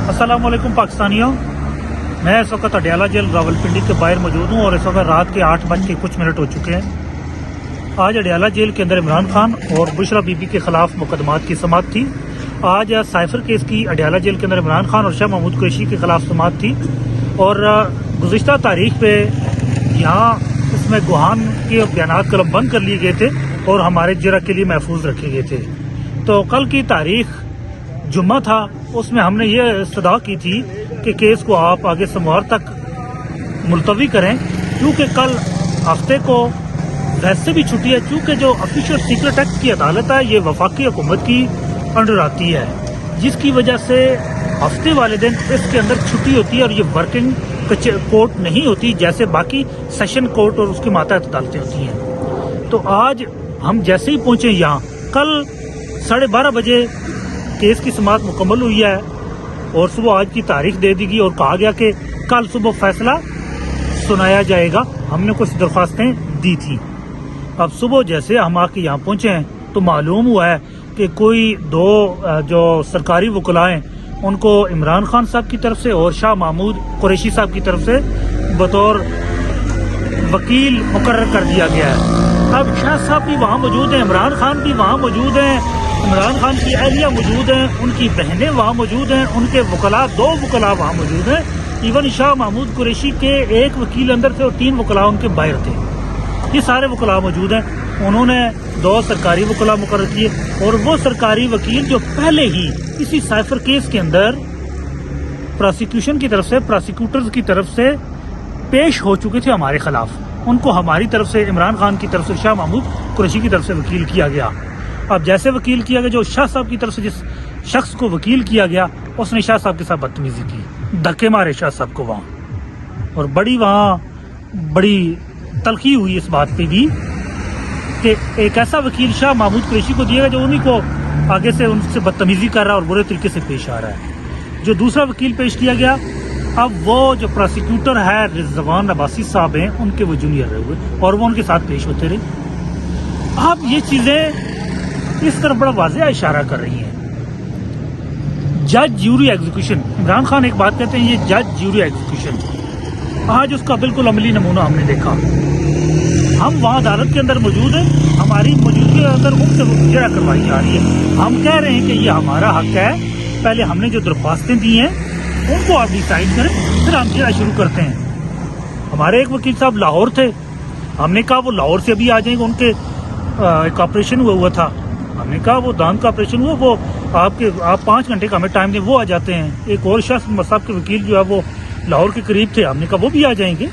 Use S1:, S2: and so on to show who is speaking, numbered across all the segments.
S1: अस्सलाम वालेकुम पाकिस्तानियों, मैं इस वक्त अडियाला जेल रावलपिंडी के बाहर मौजूद हूँ और इस वक्त रात के 8:कुछ हो चुके हैं। आज अडियाला जेल के अंदर इमरान खान और बुशरा बीबी के खिलाफ मुकदमात की समाअत थी। आज साइफर केस की अडियाला जेल के अंदर इमरान खान और शाह महमूद कुरैशी के खिलाफ समाअत थी और गुज़िश्ता तारीख पे यहाँ इसमें गुहान के बयानात कलम बंद कर लिए गए थे और हमारे जरा के लिए महफूज रखे गए थे। तो कल की तारीख जुम्मा था, उसमें हमने ये इस्तदा की थी कि केस को आप आगे सोमवार तक मुलतवी करें, क्योंकि कल हफ्ते को वैसे भी छुट्टी है। चूँकि जो ऑफिशियल सीक्रेट एक्ट की अदालत है ये वफाकी हुकूमत की अंडर आती है, जिसकी वजह से हफ्ते वाले दिन इसके अंदर छुट्टी होती है और ये वर्किंग कोर्ट नहीं होती जैसे बाकी सेशन कोर्ट और उसकी मातहत अदालतें होती हैं। तो आज हम जैसे ही पहुंचे यहाँ, कल 12:30 बजे केस की समाअत मुकम्मल हुई है और सुबह आज की तारीख दे दी गई और कहा गया कि कल सुबह फैसला सुनाया जाएगा। हमने कुछ दरख्वास्तें दी थी। अब सुबह जैसे हम आके यहाँ पहुंचे हैं तो मालूम हुआ है कि कोई दो जो सरकारी वकला हैं उनको इमरान खान साहब की तरफ से और शाह महमूद कुरैशी साहब की तरफ से बतौर वकील मुकर्रर कर दिया गया है। अब शाह साहब भी वहाँ मौजूद हैं, इमरान खान भी वहाँ मौजूद हैं, इमरान खान की अहलिया मौजूद हैं, उनकी बहनें वहाँ मौजूद हैं, उनके वकला 2 वकला वहाँ मौजूद हैं। इवन शाह महमूद कुरैशी के 1 वकील अंदर थे और 3 वकला उनके बाहर थे। ये सारे वकला मौजूद हैं। उन्होंने 2 सरकारी वकला मुकर्रर किए और वो सरकारी वकील जो पहले ही इसी साइफर केस के अंदर प्रोसिक्यूशन की तरफ से, प्रोसिक्यूटर्स की तरफ से पेश हो चुके थे हमारे खिलाफ, उनको हमारी तरफ से, इमरान खान की तरफ से, शाह महमूद कुरैशी की तरफ से वकील किया गया। अब जैसे वकील किया गया, जो शाह साहब की तरफ से जिस शख्स को वकील किया गया उसने शाह साहब के साथ बदतमीजी की, धक्के मारे शाह साहब को वहाँ, और बड़ी तलखी हुई इस बात पे भी कि एक ऐसा वकील शाह महमूद कुरैशी को दिएगा जो उन्हीं को आगे से उनसे बदतमीजी कर रहा है और बुरे तरीके से पेश आ रहा है। जो दूसरा वकील पेश किया गया, अब वो जो प्रोसिक्यूटर है रिजवान अब्बासी साहब हैं, उनके वो जूनियर रहे हुए और वो उनके साथ पेश होते रहे। अब ये चीजें इस तरफ बड़ा वाज़ेह इशारा कर रही हैं। जज ज्यूरी एग्जीक्यूशन, इमरान खान एक बात कहते हैं, ये जज ज्यूरी एग्जीक्यूशन, आज उसका बिल्कुल अमली नमूना हमने देखा। हम वहाँ अदालत के अंदर मौजूद हैं, हमारी मौजूदगी के अंदर उनसे जरा करवाई जा रही है। हम कह रहे हैं कि ये हमारा हक है, पहले हमने जो दरख्वास्तें दी हैं उनको आप डिसाइड करें, फिर हम जरा शुरू करते हैं। हमारे एक वकील साहब लाहौर थे, हमने कहा वो लाहौर से अभी आ जाएंगे, उनके एक ऑपरेशन हुआ था, हमने कहा वो दांत का ऑपरेशन हुआ, वो आप 5 घंटे का हमें टाइम दें, वो आ जाते हैं। एक और शख्स साहब के वकील जो है वो लाहौर के करीब थे, हमने कहा वो भी आ जाएंगे।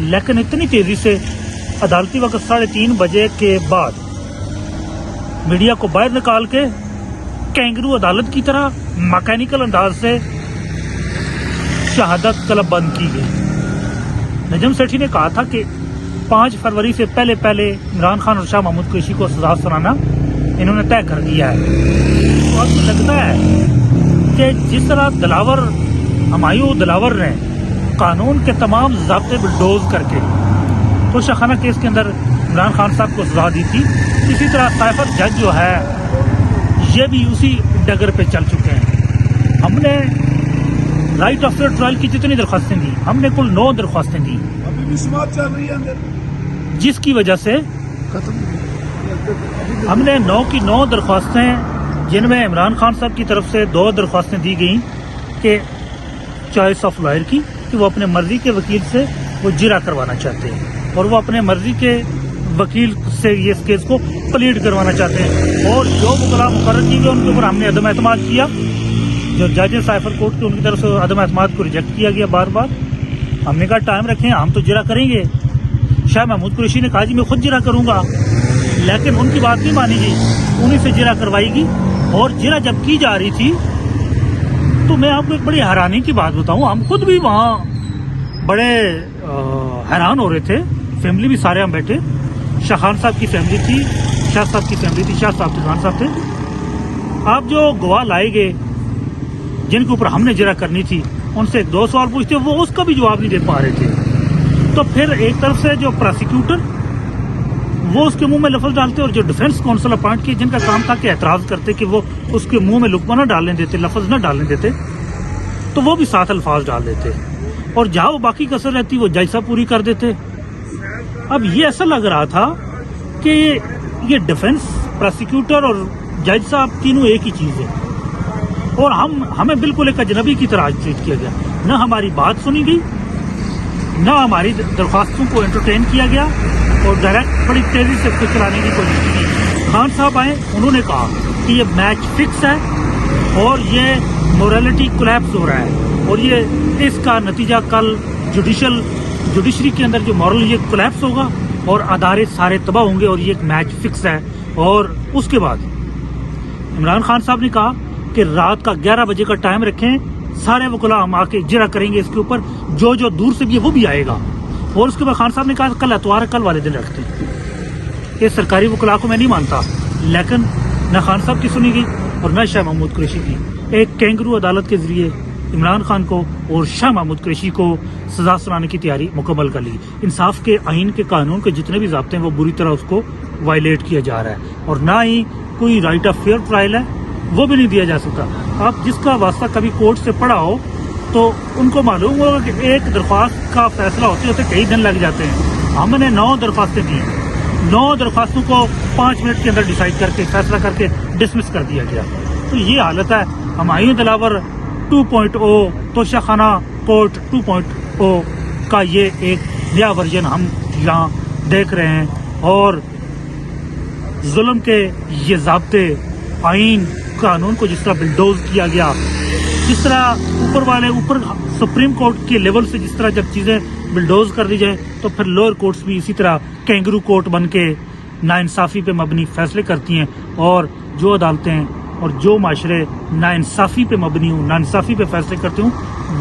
S1: लेकिन इतनी तेजी से अदालती वक्त 3:30 बजे के बाद मीडिया को बाहर निकाल के कैंगरू अदालत की तरह मैकेनिकल अंदाज से शहादत तलब बंद की गई। नजम सेठी ने कहा था कि 5 फरवरी से पहले इमरान खान और शाह महमूद कुरैशी को सजा सुनाना इन्होंने तय कर दिया है। तो अब लगता है कि जिस तरह हमायूं दिलावर ने कानून के तमाम ज़ाब्ते बुलडोज करके तो शाखाना केस के अंदर इमरान खान साहब को सजा दी थी, इसी तरह साइफर जज जो है ये भी उसी डगर पे चल चुके हैं। हमने राइट आफ्टर ट्रायल की जितनी दरख्वास्तें दी, हमने कुल 9 दरख्वास्तें दी,
S2: अभी भी समाअत चल रही है अंदर,
S1: जिसकी वजह से हमने 9 की 9 दरख्वास्तें, जिनमें इमरान खान साहब की तरफ से 2 दरख्वास्तें दी गई कि चॉइस ऑफ लॉयर की, कि वो अपने मर्जी के वकील से वो जिरा करवाना चाहते हैं और वो अपने मर्जी के वकील से ये इस केस को प्लीड करवाना चाहते हैं। और जो वकला मुकर्रर की गई उनके ऊपर हमने अदम एतमाद किया, जो जजेस साइफर कोर्ट के उनकी तरफ से अदम एतमाद को रिजेक्ट किया गया बार बार। हमने कहा टाइम रखें, हम तो जिरा करेंगे। शाह महमूद कुरैशी ने कहा जी मैं खुद जिरा करूंगा, लेकिन उनकी बात नहीं मानी गई, उन्हीं से जिरा करवाएगी। और जिरा जब की जा रही थी तो मैं आपको एक बड़ी हैरानी की बात बताऊं, हम खुद भी वहाँ बड़े हैरान हो रहे थे, फैमिली भी सारे हम बैठे, शाह खान साहब की फैमिली थी, शाह साहब की फैमिली थी, शाह साहब खान साहब थे। आप जो गवाह लाए गए जिनके ऊपर हमने जिरा करनी थी, उनसे 2 सवाल पूछते, वो उसका भी जवाब नहीं दे पा रहे थे। तो फिर एक तरफ से जो प्रोसिक्यूटर वो उसके मुंह में लफ्ज डालते और जो डिफेंस काउंसिल अपॉइंट किए जिनका काम था कि एतराज करते कि वो उसके मुंह में लुकमा ना डालने देते, लफ्ज ना डालने देते। تو وہ بھی 7 الفاظ ڈال دیتے اور جہاں وہ باقی کسر رہتی وہ جج صاحب پوری کر دیتے. اب یہ ایسا لگ رہا تھا کہ یہ ڈیفنس پروسیکیوٹر اور جج صاحب تینوں ایک ہی چیز ہے اور ہمیں بالکل ایک اجنبی کی طرح ٹریٹ کیا گیا. نہ ہماری بات سنی گئی, نہ ہماری درخواستوں کو انٹرٹین کیا گیا اور ڈائریکٹ بڑی تیزی سے اس کو چلانے کی کوشش کی. خان صاحب آئے, انہوں نے کہا کہ یہ میچ فکس ہے اور یہ موریلٹی کولیپس ہو رہا ہے اور یہ اس کا نتیجہ کل جوڈیشری کے اندر جو مورل یہ کولیپس ہوگا اور ادارے سارے تباہ ہوں گے اور یہ ایک میچ فکس ہے. اور اس کے بعد عمران خان صاحب نے کہا کہ رات کا 11 بجے کا ٹائم رکھیں, سارے وکلاء ہم آ کے جرا کریں گے اس کے اوپر, جو دور سے بھی ہے وہ بھی آئے گا. اور اس کے بعد خان صاحب نے کہا کل اتوار ہے, کل والے دن رکھتے ہیں. یہ سرکاری وکلاء کو میں نہیں مانتا, لیکن نہ خان صاحب کی سنی گئی اور نہ شاہ محمود قریشی کی. ایک کینگرو عدالت کے ذریعے عمران خان کو اور شاہ محمود قریشی کو سزا سنانے کی تیاری مکمل کر لی. انصاف کے آئین کے قانون کے جتنے بھی ضابطے ہیں وہ بری طرح اس کو وائلیٹ کیا جا رہا ہے اور نہ ہی کوئی رائٹ آف فیئر ٹرائل ہے وہ بھی نہیں دیا جا سکتا. آپ جس کا واسطہ کبھی کورٹ سے پڑھا ہو تو ان کو معلوم ہوگا کہ ایک درخواست کا فیصلہ ہوتے ہوتے کئی دن لگ جاتے ہیں. ہم نے 9 درخواستیں دی, 9 درخواستوں کو 5 منٹ کے اندر ڈیسائیڈ کر کے فیصلہ کر کے ڈسمس کر دیا گیا. تو یہ حالت ہے ہمایوں دلاور 2.0 توشہ خانہ کورٹ 2.0 کا یہ ایک نیا ورژن ہم یہاں دیکھ رہے ہیں. اور ظلم کے یہ ضابطے آئین قانون کو جس طرح بلڈوز کیا گیا, جس طرح اوپر سپریم کورٹ کے لیول سے جس طرح جب چیزیں بلڈوز کر دی جائیں تو پھر لوئر کورٹس بھی اسی طرح کینگرو کورٹ بن کے ناانصافی پہ مبنی فیصلے کرتی ہیں. اور جو عدالتیں اور جو معاشرے ناانصافی پہ مبنی ہوں, ناانصافی پہ فیصلے کرتے ہوں,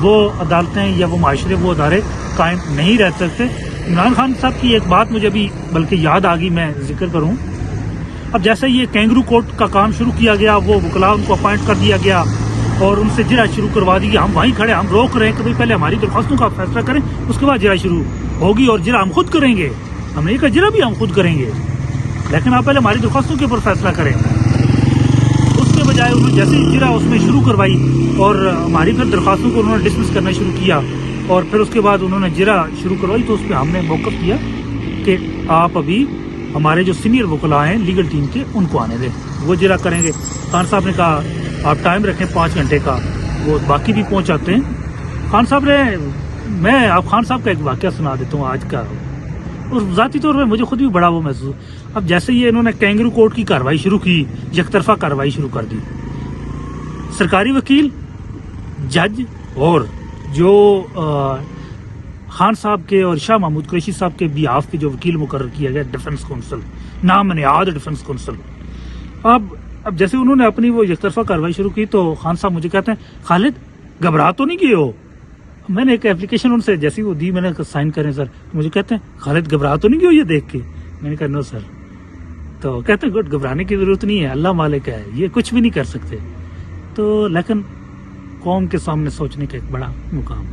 S1: وہ عدالتیں یا وہ معاشرے وہ ادارے قائم نہیں رہ سکتے. عمران خان صاحب کی ایک بات مجھے بھی بلکہ یاد آ گئی, میں ذکر کروں. اب جیسے یہ کینگرو کورٹ کا کام شروع کیا گیا, وہ وکلاء ان کو اپوائنٹ کر دیا گیا اور ان سے جرا شروع کروا دی گئی. ہم وہیں کھڑے, ہم روک رہے ہیں کہ بھائی پہلے ہماری درخواستوں کا فیصلہ کریں, اس کے بعد جرا شروع ہوگی اور جرا ہم خود کریں گے. ہم نے کہا جرا بھی ہم خود کریں گے, لیکن آپ پہلے ہماری درخواستوں کے اوپر فیصلہ کریں. اس کے بجائے انہوں نے جیسے جرا اس میں شروع کروائی اور ہماری پھر درخواستوں کو انہوں نے ڈسمس کرنا شروع کیا اور پھر اس کے بعد انہوں نے جرا شروع کروائی. تو اس پہ ہم نے موقف کیا کہ آپ ابھی ہمارے جو سینئر وکلاء ہیں لیگل ٹیم کے ان کو آنے دیں, وہ جرا کریں گے. خان صاحب نے کہا آپ ٹائم رکھیں 5 گھنٹے کا, وہ باقی بھی پہنچ جاتے ہیں. خان صاحب نے, میں آپ خان صاحب کا ایک واقعہ سنا دیتا ہوں آج کا, اور ذاتی طور پہ مجھے خود بھی بڑا وہ محسوس. اب جیسے یہ انہوں نے کینگرو کورٹ کی کارروائی شروع کی, یک طرفہ کارروائی شروع کر دی. سرکاری وکیل, جج اور جو خان صاحب کے اور شاہ محمود قریشی صاحب کے بیاف کے جو وکیل مقرر کیا گیا ڈیفنس کونسل, نام نہاد ڈیفنس کونسل. اب جیسے انہوں نے اپنی وہ یک طرفہ کارروائی شروع کی تو خان صاحب مجھے کہتے ہیں خالد گھبرا تو نہیں گئے ہو. میں نے ایک اپلیکیشن ان سے جیسی وہ دی, میں نے سائن کریں سر, مجھے کہتے ہیں خالد گھبرا تو نہیں گئے ہو یہ دیکھ کے. میں نے کہا نو سر. تو کہتے ہیں گڈ, گھبرانے کی ضرورت نہیں ہے, اللہ مالک ہے, یہ کچھ بھی نہیں کر سکتے. تو لیکن قوم کے سامنے سوچنے کا ایک بڑا مقام